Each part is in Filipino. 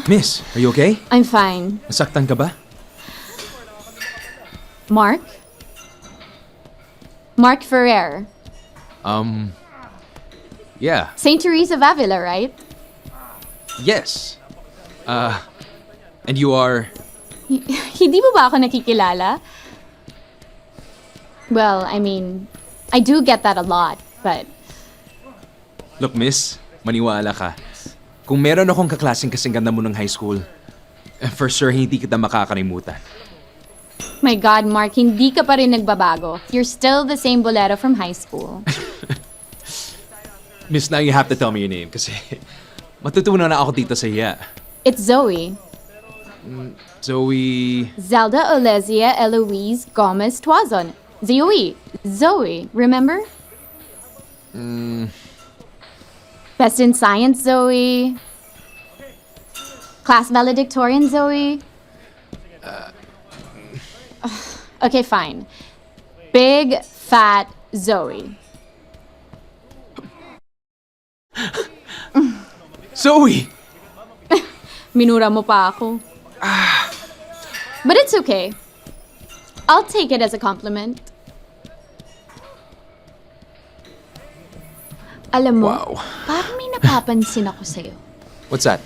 Miss, are you okay? I'm fine. Nasaktan ka ba? Mark? Mark Ferrer. Yeah. St. Teresa of Avila, right? Yes. And you are... Hindi mo ba ako nakikilala? Well, I mean, I do get that a lot, but... Look, miss, maniwala ka. Kung meron akong kaklaseng kasing ganda mo ng high school, for sure hindi kita makakalimutan. My God, Mark, hindi ka pa rin nagbabago. You're still the same bolero from high school. Miss, now you have to tell me your name kasi matutunan na ako dito sa hiya. It's Zoe. Zoe... Zelda Olesia Eloise Gomez Tuazon. Zoe, remember? Best in Science Zoe. Class valedictorian Zoe. Okay, fine. Big, fat Zoe. Zoe! Minura mo pa ako. But it's okay. I'll take it as a compliment. Alam mo, Wow. parang may napapansin ako sa'yo. What's that?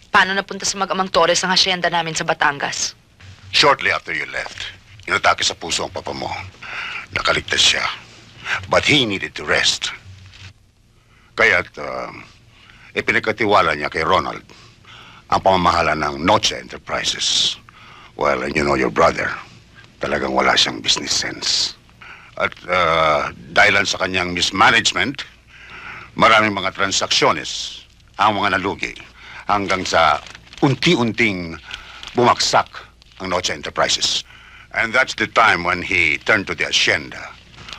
Paano napunta sa mag-amang Torres ang hasyenda namin sa Batangas? Shortly after you left, inatake sa puso ang papa mo. Nakaligtas siya. But he needed to rest. Kaya't, ipinagkatiwala niya kay Ronald ang pamamahala ng Noche Enterprises. Well, and you know your brother, talagang wala siyang business sense. At dahilan sa kanyang mismanagement, maraming mga transaksyones ang mga nalugi hanggang sa unti-unting bumagsak ang Noche Enterprises. And that's the time when he turned to the hacienda.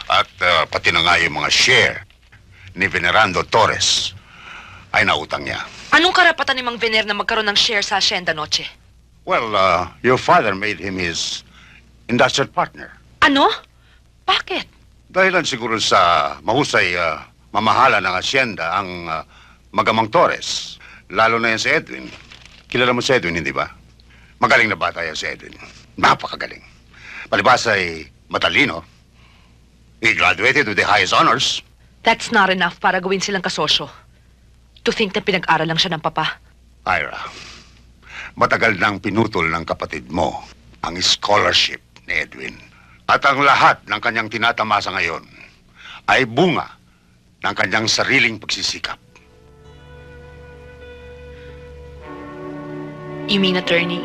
At pati na nga yung mga share ni Venerando Torres ay nautang niya. Anong karapatan ni Mang Vener na magkaroon ng share sa Hacienda Noche? Well, your father made him his industrial partner. Ano? Bakit? Dahilan siguro sa mahusay mamahala ng hacienda ang magamang Torres. Lalo na yan si Edwin. Kilala mo si Edwin, hindi ba? Magaling na bata yan si Edwin. Napakagaling. Palibas ay matalino. He graduated with the highest honors. That's not enough para gawin silang kasosyo. To think na pinag-aral lang siya ng papa. Ira, matagal nang pinutol ng kapatid mo ang scholarship ni Edwin. At ang lahat ng kanyang tinatamasa ngayon ay bunga ng kanyang sariling pagsisikap. You mean, attorney,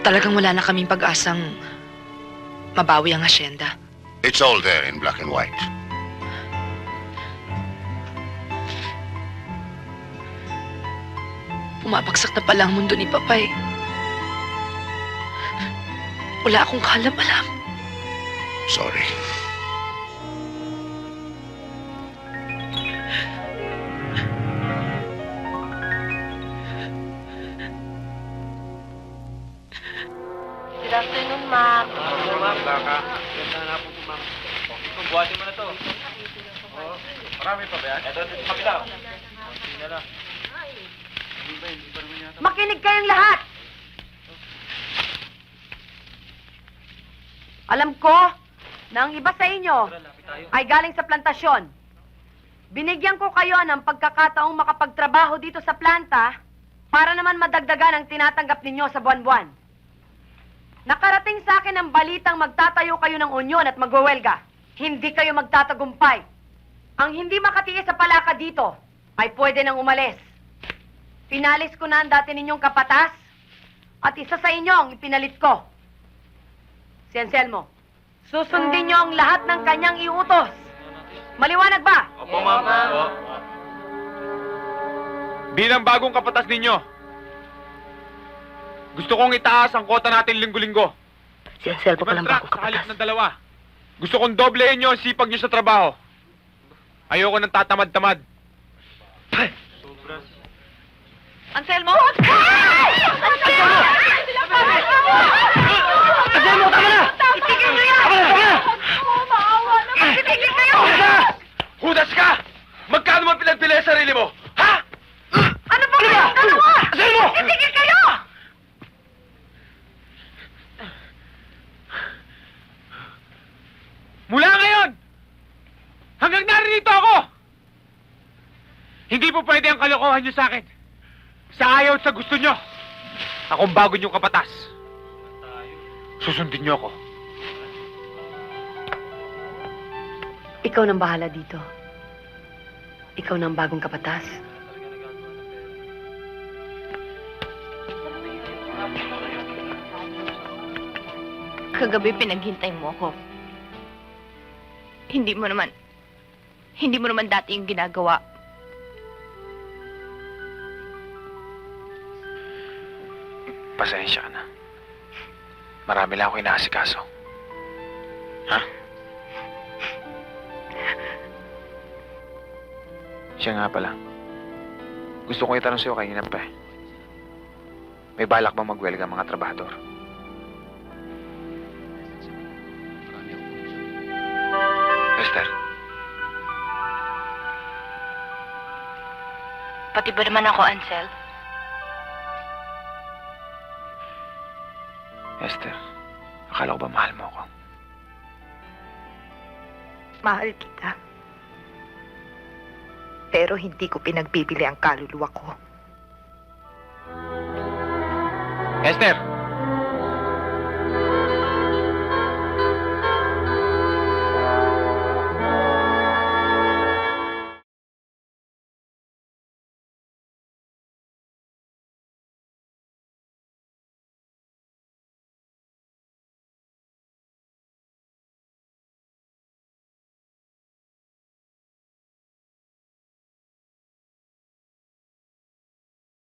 talagang wala na kaming pag-asang mabawi ang hasyenda? It's all there in black and white. Pumapagsak na pala ang mundo ni Papay. Wala akong kalam-alam. Sorry. Good afternoon, ma'am. Ma'am, baka. Ganda na po po, ma'am. Ito, buhatin mo na to. Oo. Marami pa ba yan? Ito, kapila. Hindi na. Hindi ba naman yata? Makinig kayong lahat! Alam ko na ang iba sa inyo ay galing sa plantasyon. Binigyan ko kayo ng pagkakataong makapagtrabaho dito sa planta para naman madagdagan ang tinatanggap ninyo sa buwan-buwan. Nakarating sa akin ang balitang magtatayo kayo ng unyon at magwewelga. Hindi kayo magtatagumpay. Ang hindi makatiis sa palaka dito ay pwede nang umalis. Pinalis ko na ang dati ninyong kapatas at isa sa inyo ang ipinalit ko. Si Anselmo, susundin niyo ang lahat ng kanyang iutos. Maliwanag ba? Opo, ma'am. Opo. Bilang bagong kapatas ninyo, gusto kong itaas ang kota natin linggo-linggo. Si Anselmo palang Ibang bagong track sa halip kapatas. ng dalawa. Gusto kong doblehin nyo ang sipag nyo sa trabaho. Ayoko ng tatamad-tamad. Anselmo? Anselmo, tama na! Hindi po pwede ang kalokohan niyo sa akin. Sa ayaw at sa gusto niyo. Akong bago niyong kapatas. Susundin niyo ako. Ikaw nang bahala dito. Ikaw nang bagong kapatas. Kagabi pinaghintay mo ako. Hindi mo naman dati yung ginagawa. Pasensya ka na. Marami lang ako inaasikaso. Ha? Siya nga pala. Gusto kong itanong sa'yo kanina pa eh. May balak bang magwelga ang mga trabahador? Esther, Pati ba naman ako, Ansel? Esther, akala ko ba mahal mo ako? Mahal kita. Pero hindi ko pinagbibili ang kaluluwa ko. Esther!